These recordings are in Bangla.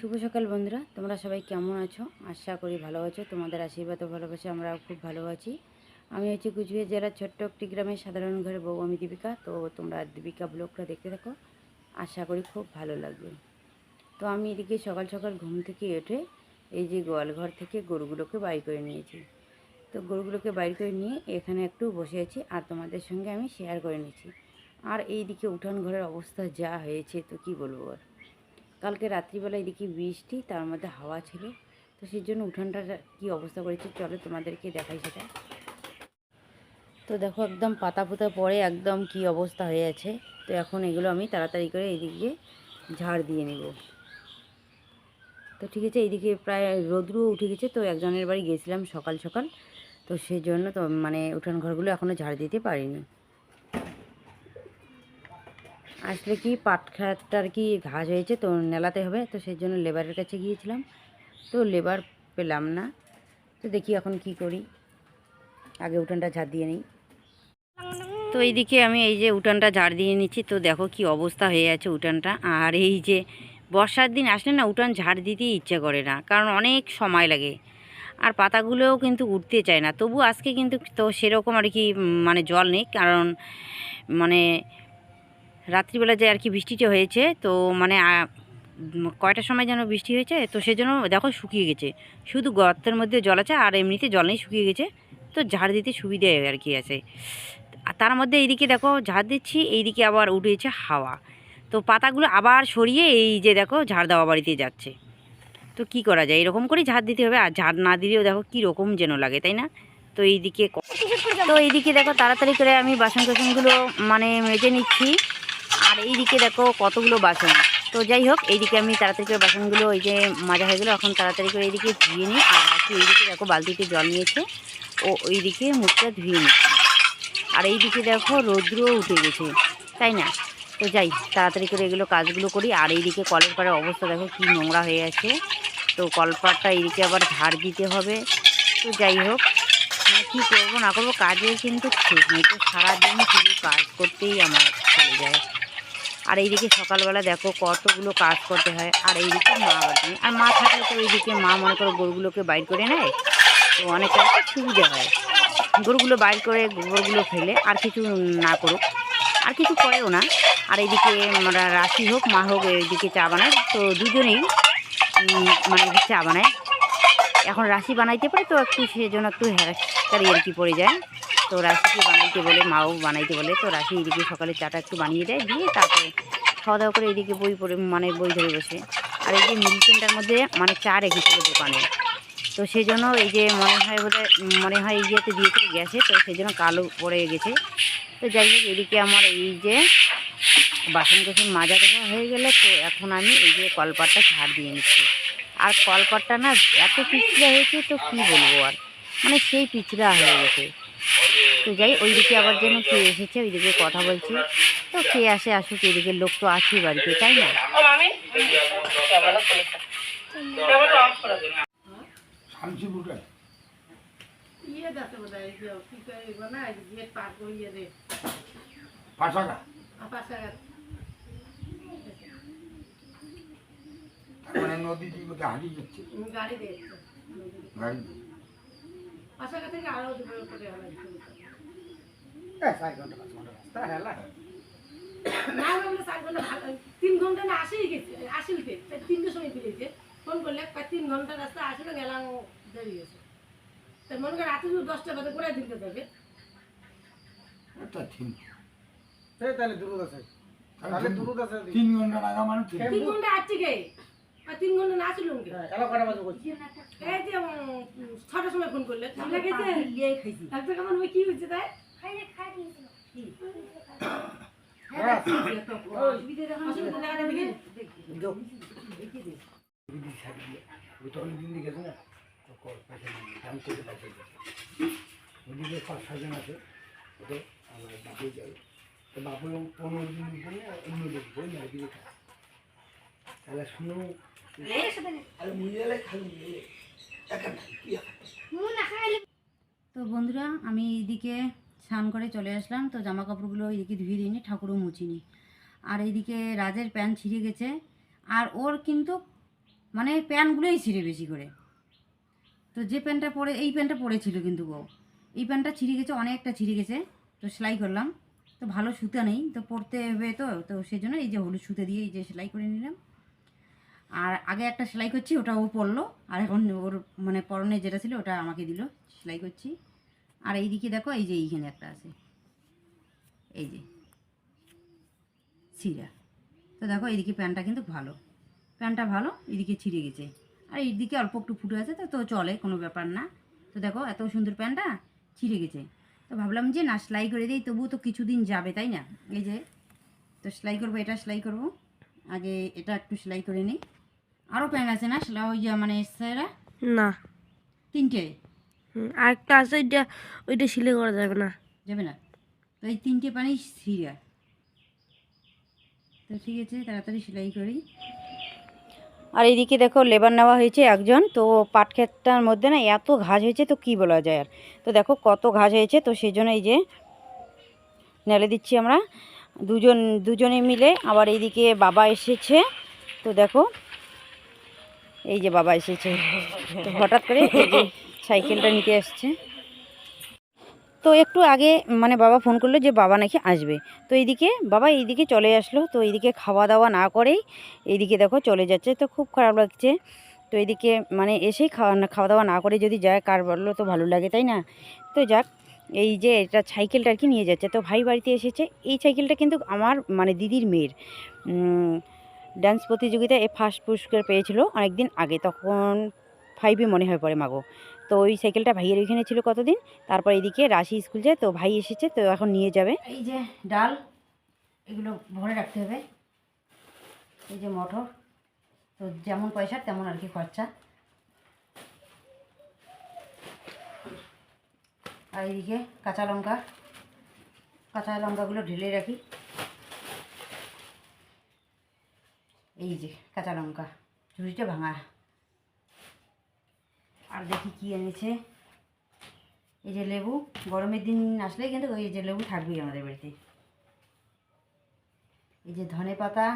শুভ সকাল বন্ধুরা, তোমরা সবাই কেমন আছো? আশা করি ভালো আছো। তোমাদের আশীর্বাদ ও ভালোবাসা আমরাও খুব ভালো আছি। আমি হচ্ছে কুচবিহার জেলার ছোট্ট একটি গ্রামের সাধারণ ঘরে বউ, আমি দীপিকা। তো তোমরা দীপিকা ব্লগটা দেখতে থাকো, আশা করি খুব ভালো লাগবে। তো আমি এদিকে সকাল সকাল ঘুম থেকে উঠে এই যে গোয়াল ঘর থেকে গরুগুলোকে বাইর করে নিয়েছি। তো গরুগুলোকে বাইর করে নিয়ে এখানে একটু বসে আছি আর তোমাদের সঙ্গে আমি শেয়ার করে নিয়েছি। আর এইদিকে উঠান ঘরের অবস্থা যা হয়েছে তো কি বলবো আর। কালকে রাত্রিবেলা এদিকে বৃষ্টি, তার মধ্যে হাওয়া ছিল, তো সেই জন্য উঠানটা কী অবস্থা করেছে চলো তোমাদেরকে দেখাই সেটা। তো দেখো একদম পাতা পুতা পড়ে একদম কি অবস্থা হয়ে আছে। তো এখন এগুলো আমি তাড়াতাড়ি করে এইদিকে ঝাড় দিয়ে নেব। তো ঠিক আছে, এইদিকে প্রায় রোদ্রুও উঠে গেছে। তো একজনের বাড়ি গিয়েছিলাম সকাল সকাল, তো সেই জন্য তো উঠান ঘরগুলো এখনও ঝাড় দিতে পারিনি। আসলে কি পাট খাটটার কি ঘাস হয়েছে, তো নেলাতে হবে, তো সেই জন্য লেবারের কাছে গিয়েছিলাম, তো লেবার পেলাম না। তো দেখি এখন কি করি, আগে উঠানটা ঝাড় দিয়ে নিই। তো এইদিকে আমি এই যে উঠানটা ঝাড় দিয়ে নিচ্ছি। তো দেখো কি অবস্থা হয়ে আছে উঠানটা। আর এই যে বর্ষার দিন আসলে না উঠান ঝাড় দিতেই ইচ্ছে করে না, কারণ অনেক সময় লাগে আর পাতাগুলোও কিন্তু উঠতে চায় না। তবু আজকে কিন্তু তো সেরকম আর কি জল নেই, কারণ রাত্রিবেলা যে আর কি বৃষ্টিটা হয়েছে, তো কয়টার সময় যেন বৃষ্টি হয়েছে, তো সেজন্য দেখো শুকিয়ে গেছে, শুধু গর্তের মধ্যে জল আছে আর এমনিতে জল নেই, শুকিয়ে গেছে। তো ঝাড় দিতে সুবিধে আর কি আছে। আর তার মধ্যে এইদিকে দেখো ঝাড় দিচ্ছি, এইদিকে আবার উঠেছে হাওয়া, তো পাতাগুলো আবার সরিয়ে এই যে দেখো ঝাড় দেওয়া বাড়িতে যাচ্ছে। তো কি করা যায়, এরকম করেই ঝাড় দিতে হবে। আর ঝাড় না দিলেও দেখো কীরকম যেন লাগে, তাই না? তো এইদিকে দেখো তাড়াতাড়ি করে আমি বাসন টাসনগুলো মেজে নিচ্ছি। আর এইদিকে দেখো কতগুলো বাসন। তো যাই হোক, এইদিকে আমি তাড়াতাড়ি করে বাসনগুলো ওই যে মাজা হয়ে গেলো, এখন তাড়াতাড়ি করে এইদিকে ধুয়ে নিই। আর বাকি এইদিকে দেখো বালতিতে জল নিয়েছে, ও ওইদিকে মুখটা ধুয়ে নিচ্ছি। আর এইদিকে দেখো রৌদ্রও উঠে গেছে, তাই না? তো যাই তাড়াতাড়ি করে এগুলো কাজগুলো করি। আর এইদিকে কলের পাড়ের অবস্থা দেখো কি নোংরা হয়ে আছে, তো কলপাড়টা এইদিকে আবার ঝাড় দিতে হবে। তো যাই হোক, কী করবো না করবো, কাজের কিন্তু ঠিক নেই। তো সারাদিন শুধু কাজ করতেই আমার চলে যায়। আর এইদিকে সকালবেলা দেখো কতগুলো কাজ করতে হয়। আর এইদিকে মা বাড়ি, আর মা থাকলে তো এইদিকে মা মনে করো গরুগুলোকে বাইর করে নেয়, তো অনেকটা সুবিধা হয়। গরুগুলো বাইর করে গোবরগুলো ফেলে আর কিছু না করুক, আর কিছু করেও না। আর এইদিকে রাশি হোক মা হোক এইদিকে চা বানায়, তো দুজনেই চা বানায়। এখন রাশি বানাইতে পারে, তো একটু সেজন্য একটু হ্যারাস্কারি আর কি পড়ে যায়। তো রাশিকে বানাইতে বলে, মাও বানাইতে বলে, তো রাশি এইদিকে সকালে চাটা একটু বানিয়ে দেয়, দিয়ে তারপরে খাওয়া দাওয়া করে এইদিকে বই পড়ে বই ধরে বসে। আর এই যে মিল্ক সেন্টার মধ্যে চা রেখেছিল দোকানে, তো সেই জন্য এই যে মনে হয় ইয়েতে দিয়েছে গ্যাসে, তো সেই জন্য কালো পড়ে গেছে। তো যাই হোক, এদিকে আমার এই যে বাসন কোসন মাজা দেওয়া হয়ে গেলে, তো এখন আমি এই যে কলপাটটা ঝাড় দিয়ে নিচ্ছি। আর কলপাটটা না এত পিছলা হয়েছে, তো কী বলবো আর, সেই পিছলা হয়ে গেছে। তো যাই, ওইদিকে আবার যেন কে এসেছে, ওইদিকে কথা বলছি। তো কে আসে আসুক, এদিকে লোক তো আছেই বাড়িতে, তাই না? নদী জীবিকা হারিয়ে যাচ্ছে, গাড়ি দেখছে, গাড়ি পাশাকা থেকে আরো করে হলো 4 ঘন্টা 5 ঘন্টা রাস্তা হেলা না হলে 4 ঘন্টা 3 ঘন্টা না আসেই গেছে, আসিলতে 3টার সময় দিয়েছে ফোন করলে 3 ঘন্টা রাস্তা আসলে গেলাম দেরি গেছে। তাই মনে করে রাতে 10টা বাজে করে দিতে যাবে, এটা ঠিক। তাহলে দূর আছে, তাহলে দূর আছে 3 ঘন্টা লাগা 3 ঘন্টা আসছে গে, আর 3 ঘন্টা না আসিলুম গে। এলা কটা বাজে কইছি, এই যে 6টার সময় ফোন করলে চলে গেছে, লিয়ে খাইছি। একটা কেমন কি হইছে তাই খাই দিয়েছিল কি হ্যাঁ তো সুবিধা যখন অসুবিধা লাগা দেখি দেখি দে বিধি ছাড়ি ওই তো অনেক দিন গেছে না, তো কল পাশে দাম করে পাশে ওদিকে 5-6 জন আছে, ওদের আমার বাপে যাবে, তো বাপু 15 দিন পরে অন্য লোক বই না দিকে তাহলে শুনো তো বন্ধুরা, আমি এইদিকে স্নান করে চলে আসলাম। তো জামা কাপড়গুলো এইদিকে ধুয়ে দিইনি, ঠাকুরও মুছিনি। আর এইদিকে রাজের প্যান্ট ছিঁড়ে গেছে, আর ওর কিন্তু মানে প্যান্টগুলোই ছিঁড়ে বেশি করে। তো যে প্যান্টটা পরে এই প্যান্টটা পরেছিল কিন্তু ও, এই প্যান্টটা ছিঁড়ে গেছে, অনেকটা ছিঁড়ে গেছে। তো সেলাই করলাম, তো ভালো সুতা নেই, তো পরতে হবে তো, তো সেই জন্য এই যে হলুদ সুতো দিয়ে এই যে সেলাই করে নিলাম। আর আগে একটা সেলাই করছি, ওটা ও পরলো, আর এখন ওর মানে পরনে যেটা ছিল ওটা আমাকে দিল, সেলাই করছি। আর এইদিকে দেখো, এই যে এইখানে একটা আছে, এই যে ছিঁড়া। তো দেখো এইদিকে প্যান্টটা কিন্তু ভালো, প্যান্টটা ভালো, এদিকে ছিঁড়ে গেছে। আর এইদিকে অল্প একটু ফুটে আছে, তো তো চলে, কোনো ব্যাপার না। তো দেখো এত সুন্দর প্যান্টটা ছিঁড়ে গেছে, তো ভাবলাম যে না সেলাই করে দিই, তবুও তো কিছুদিন যাবে, তাই না? এই যে, তো সেলাই করবো, এটা সেলাই করব, আগে এটা একটু সেলাই করে নিই। আরও প্যান্ট আছে না সেলাই, ওই যে মানে সেরা না, 3টে আরেকটা আছে, ওইটা সিলাই করা যাবে না। যাবে না, তো এই 3টে প্যান্টই ছিঁড়া। তো ঠিক আছে, তাড়াতাড়ি সেলাই করি। আর এইদিকে দেখো লেবার নেওয়া হয়েছে একজন, তো পাট ক্ষেতটার মধ্যে না এত ঘাস হয়েছে, তো কি বলা যায় আর। তো দেখো কত ঘাস হয়েছে, তো সেই জন্য এই যে নেড়ে দিচ্ছি আমরা দুজনে মিলে। আবার এইদিকে বাবা এসেছে, তো দেখো এই যে বাবা এসেছে, তো হঠাৎ করে এই যে সাইকেলটা নিতে আসছে। তো একটু আগে মানে বাবা ফোন করলো যে বাবা নাকি আসবে, তো এইদিকে বাবা এইদিকে চলে আসলো। তো এইদিকে খাওয়া দাওয়া না করেই এইদিকে দেখো চলে যাচ্ছে, তো খুব খারাপ লাগছে। তো এইদিকে মানে এসেই খাওয়া দাওয়া না করে যদি যায়, কার বললো তো ভালো লাগে, তাই না? তো যাক, এই যে এটা সাইকেলটা আর কি নিয়ে যাচ্ছে, তো ভাই বাড়িতে এসেছে। এই সাইকেলটা কিন্তু আমার মানে দিদির মেয়ের ডান্স প্রতিযোগিতায় ফার্স্ট পুরস্কার পেয়েছিল অনেকদিন আগে, তখন 5-এ মনে হয় পড়ে মাগো। তো ওই সাইকেলটা ভাইয়ের ওইখানে ছিল কতদিন, তারপর এদিকে রাশি স্কুল যায়, তো ভাই এসেছে, তো এখন নিয়ে যাবে। এই যে ডাল, এগুলো ভরে রাখতে হবে। এই যে মটর, তো যেমন পয়সা তেমন আর কি খরচা। আর এইদিকে কাঁচা লঙ্কাগুলো ঢেলে রাখি। এই যে কাঁচা লঙ্কা, ঝুড়িটা ভাঙা। আর দেখি কি এনেছে, এই যে লেবু, গরমের দিন আসলেই কিন্তু ওই যে লেবু থাকবেই আমাদের বাড়িতে। এই যে ধনে পাতা,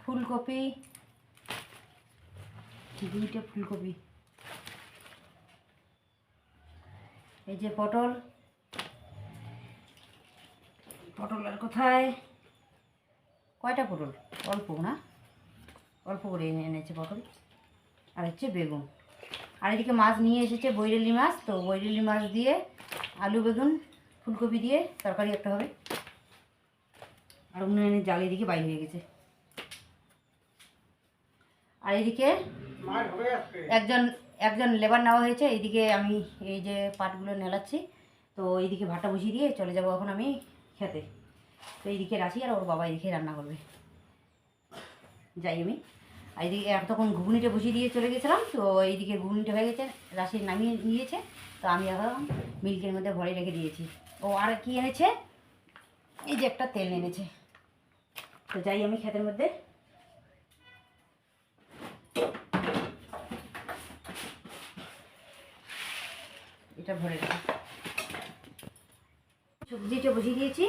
ফুলকপি, 2টা ফুলকপি, এই যে পটল আর কোথায়, কয়টা পটল, অল্প না, অল্প করে এনেছে পটল। আর হচ্ছে বেগুন। আর এদিকে মাছ নিয়ে এসেছে, বৈরেলি মাছ, তো বৈরেলি মাছ দিয়ে আলু বেগুন ফুলকপি দিয়ে তরকারি একটা হবে। আর উনুনের জাল এদিকে বাইর হয়ে গেছে। আর এদিকে একজন লেবার নেওয়া হয়েছে, এইদিকে আমি এই যে পাটগুলো নেলাচ্ছি। তো এইদিকে ভাতটা বসিয়ে দিয়ে চলে যাব এখন আমি খেতে। তো এইদিকে রাশি আর ওর বাবা এদিকে রান্না করবে, যাই আমি। আর এইদিকে তখন ঘুগনিটা বসিয়ে দিয়ে চলে গেছিলাম, তো এইদিকে ঘুগনিটা হয়ে গেছে, রাশি নামিয়ে নিয়েছে, তো আমি এখন মিল্কের মধ্যে ভরে রেখে দিয়েছি। ও আর কি এনেছে, এই যে একটা তেল এনেছে। তো যাই আমি ক্ষেতের মধ্যে। এটা ভরে রাখি, সবজিটা বসিয়ে দিয়েছি।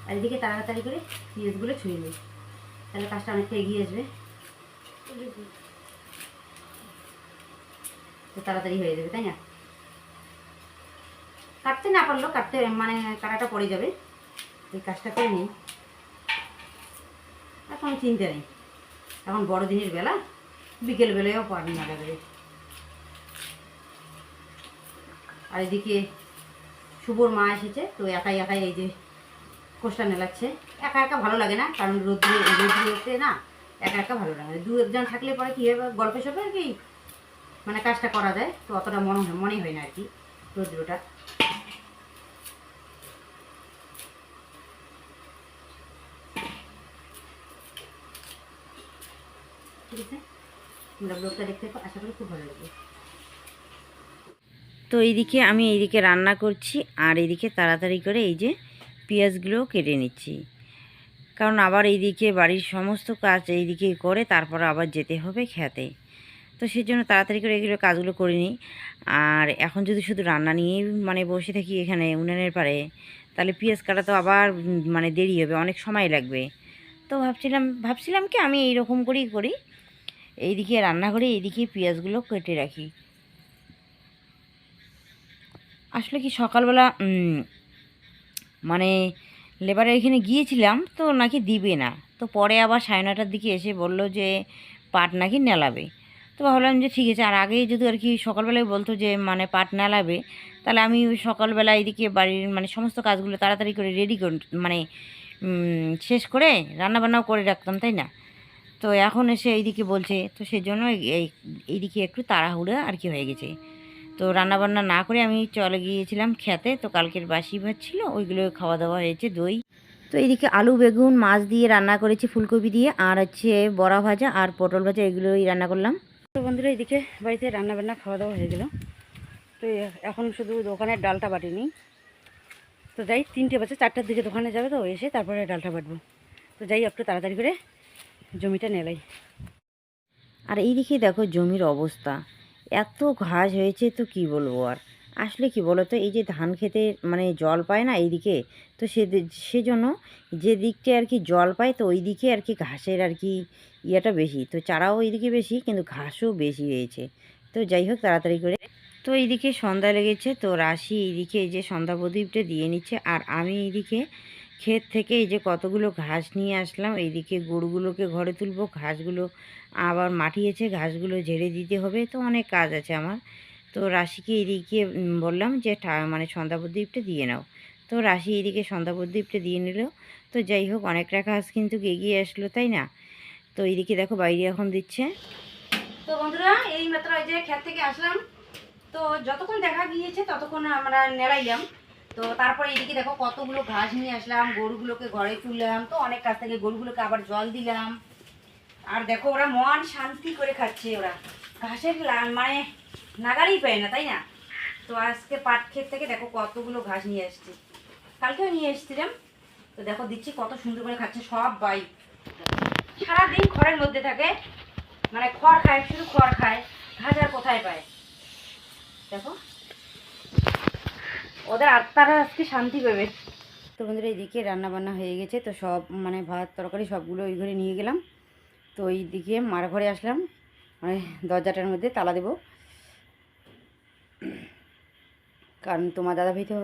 আর এদিকে তাড়াতাড়ি করে পেঁয়াজগুলো ছুঁয়ে নিই, তাহলে কাজটা অনেকটা এগিয়ে আসবে, তো তাড়াতাড়ি হয়ে যাবে, তাই না? কাটতে না পারলেও কাটতে মানে কাটাটা পড়ে যাবে, এই কাজটা করে নিই। আর কোনো চিন্তা নেই, এখন বড়দিনের বেলা, বিকেলবেলায়ও পারবি না যাবে। আর এদিকে শুভর মা এসেছে, তো একাই এই যে কোষটা নেলাচ্ছে। একা একা ভালো লাগে না, কারণ রোদ্রে না একা একা ভালো লাগে। 2-1জন থাকলে পরে কী হবে, গল্পে সবে আর কি মানে কাজটা করা যায়, তো অতটা মনে হয় না আর কি রোদ্রটা। ঠিক আছে, তোমরা ব্লগটা দেখতে আশা করি খুব ভালো লাগবে। তো এইদিকে আমি এইদিকে রান্না করছি, আর এইদিকে তাড়াতাড়ি করে এই যে পেঁয়াজগুলো কেটে নিচ্ছি, কারণ আবার এইদিকে বাড়ির সমস্ত কাজ এইদিকে করে তারপর আবার যেতে হবে খেতে। তো সেই জন্য তাড়াতাড়ি করে এগুলো কাজগুলো করে নিই। আর এখন যদি শুধু রান্না নিয়েই মানে বসে থাকি এখানে উনুনের পাড়ে, তাহলে পেঁয়াজ কাটা তো আবার মানে দেরি হবে, অনেক সময় লাগবে। তো ভাবছিলাম কি আমি এইরকম করেই করি, এইদিকে রান্না করে এইদিকে পেঁয়াজগুলো কেটে রাখি। আসলে কি সকালবেলা মানে লেবারের এখানে গিয়েছিলাম, তো নাকি দিবে না। তো পরে আবার 9:30টার দিকে এসে বলল যে পাট নাকি নেলাবে। তো ভাবলাম যে ঠিক আছে, আর আগেই যদি আর কি সকালবেলায় বলতো যে মানে পাট নেলাবে, তাহলে আমি ওই সকালবেলা এদিকে বাড়ির মানে সমস্ত কাজগুলো তাড়াতাড়ি করে রেডি করে মানে শেষ করে রান্নাবান্নাও করে রাখতাম, তাই না? তো এখন এসে এইদিকে বলছে, তো সেজন্য এইদিকে একটু তাড়াহুড়ো আর কি হয়ে গেছে। তো রান্নাবান্না না করে আমি চলে গিয়েছিলাম খেতে। তো কালকের বাসি ভাত ছিল, ওইগুলো খাওয়া দাওয়া হয়েছে, দই। তো এইদিকে আলু বেগুন মাছ দিয়ে রান্না করেছি, ফুলকপি দিয়ে, আর হচ্ছে বড়া ভাজা আর পটল ভাজা, এগুলোই রান্না করলাম। তো বন্ধুরা এইদিকে বাড়িতে রান্নাবান্না খাওয়া দাওয়া হয়ে গেল। তো এখন শুধু দোকানের ডালটা বাটিনি। তো যাই 3টে বাজে, 4টার দিকে দোকানে যাবে, তো এসে তারপরে ডালটা বাটবো। তো যাই একটু তাড়াতাড়ি করে জমিটা নেলাই। আর এইদিকে দেখো জমির অবস্থা, এত ঘাস হয়েছে, তো কি বলবো আর। আসলে কি বলো তো, এই যে ধান খেতে মানে জল পায় না এইদিকে, তো সেজন্য যে দিকটা আর কি জল পায়, তো ওই দিকে আর কি ঘাসের আর কি ইয়েটা বেশি, তো চারাও এইদিকে বেশি, কিন্তু ঘাসও বেশি হয়েছে। তো যাই হোক তাড়াতাড়ি করে, তো এইদিকে সন্ধ্যা লেগেছে, তো রাশি এইদিকে এই যে সন্ধ্যা প্রদীপটা দিয়ে নিচ্ছে, আর আমি এইদিকে ক্ষেত থেকে এই যে কতগুলো ঘাস নিয়ে আসলাম, এইদিকে গরুগুলোকে ঘরে তুলবো, ঘাসগুলো আবার মাটিয়েছে, ঘাসগুলো ঝেড়ে দিতে হবে, তো অনেক কাজ আছে আমার। তো রাশিকে এদিকে বললাম যে মানে সন্ধ্যা প্রদীপটা দিয়ে নাও। তো রাশি এদিকে সন্ধ্যা প্রদীপটা দিয়ে নিল। তো যাই হোক অনেকটা কাজ কিন্তু এগিয়ে আসলো, তাই না? তো এইদিকে দেখো বাইরে এখন দিচ্ছে। তো বন্ধুরা এই মাত্র এই যে ক্ষেত থেকে আসলাম, তো যতক্ষণ দেখা গিয়েছে ততক্ষণ আমরা নেড়াইলাম। তো তারপরে এইদিকে দেখো কতগুলো ঘাস নিয়ে আসলাম, গরুগুলোকে ঘরে তুললাম, তো অনেক কাছ থেকে গরুগুলোকে আবার জল দিলাম। আর দেখো ওরা মন শান্তি করে খাচ্ছে, ওরা ঘাসের মানে নাগারই পায় না, তাই না? তো আজকে পাট ক্ষেত থেকে দেখো কতগুলো ঘাস নিয়ে আসছি, কালকেও নিয়ে এসেছিলাম। তো দেখো দিচ্ছি কত সুন্দর করে খাচ্ছে সব বাই। সারাদিন খড়ের মধ্যে থাকে, মানে খড় খায়, শুধু খড় খায়, ঘাস আর কোথায় পায়। দেখো ওদের আত্মারা আজকে শান্তি পাবে। তো বন্ধুরা এইদিকে রান্না বান্না হয়ে গেছে, তো সব মানে ভাত তরকারি সবগুলো ওই ঘরে নিয়ে গেলাম। তো এইদিকে মার ঘরে আসলাম, মানে দরজাটার মধ্যে তালা দেব, কারণ তোমার দাদাভাই তো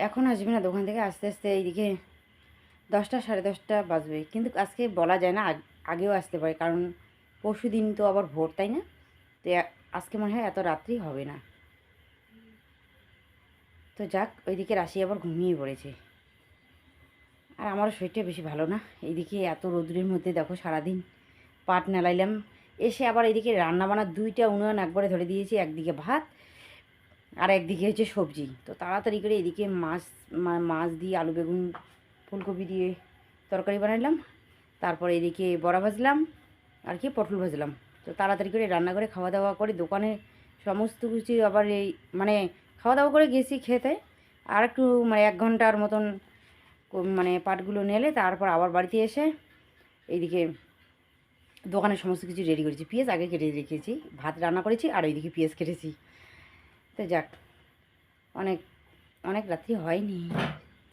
এখন আসবে না দোকান থেকে, আস্তে আস্তে এইদিকে 10টা 10:30 বাজবে, কিন্তু আজকে বলা যায় না, আগেও আসতে পারে, কারণ পরশু দিন তো আবার ভোর, তাই না? তো আজকে মনে হয় এত রাত্রি হবে না। তো যাক, ওইদিকে রাশি আবার ঘুমিয়ে পড়েছে, আর আমারও শরীরটা বেশি ভালো না। এইদিকে এত রোদ্রের মধ্যে দেখো সারাদিন পাট নালাইলাম, এসে আবার এইদিকে রান্নাবান্না 2টা উনুন একবারে ধরে দিয়েছি, একদিকে ভাত আর একদিকে হচ্ছে সবজি। তো তাড়াতাড়ি করে এদিকে মাছ দিয়ে আলু বেগুন ফুলকপি দিয়ে তরকারি বানাইলাম, তারপরে এদিকে বড়া ভাজলাম আর কি পটল ভাজলাম। তো তাড়াতাড়ি করে রান্না করে খাওয়া দাওয়া করে দোকানে সমস্ত কিছু আবার এই মানে খাওয়া দাওয়া করে গেছি খেতে, আর একটু মানে 1 ঘন্টার মতন মানে পাটগুলো নেলে তারপর আবার বাড়িতে এসে এইদিকে দোকানের সমস্ত কিছু রেডি করেছি। পেঁয়াজ আগে কেটে রেখেছি, ভাত রান্না করেছি, আর ওইদিকে পেঁয়াজ কেটেছি। তো যাক, অনেক অনেক রাত্রি হয়নি,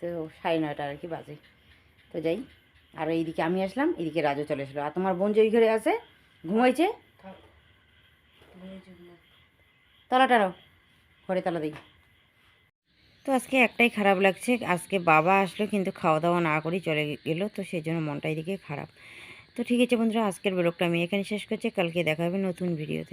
তো 9:30 আর কি বাজে। তো যাই, আর এইদিকে আমি আসলাম, এইদিকে রাজু চলে আসলো, আর তোমার বোন যে ওই ঘরে আছে ঘুমাইছে, তালা টানো, ঘরে তালা দিই। তো আজকে একটাই খারাপ লাগছে, আজকে বাবা আসলো কিন্তু খাওয়া দাওয়া না করেই চলে গেলো, তো সেই জন্য মনটা এদিকে খারাপ। তো ঠিক আছে বন্ধুরা, আজকের ব্লগটা আমি এখানে শেষ করছি, কালকে দেখা হবে নতুন ভিডিওতে।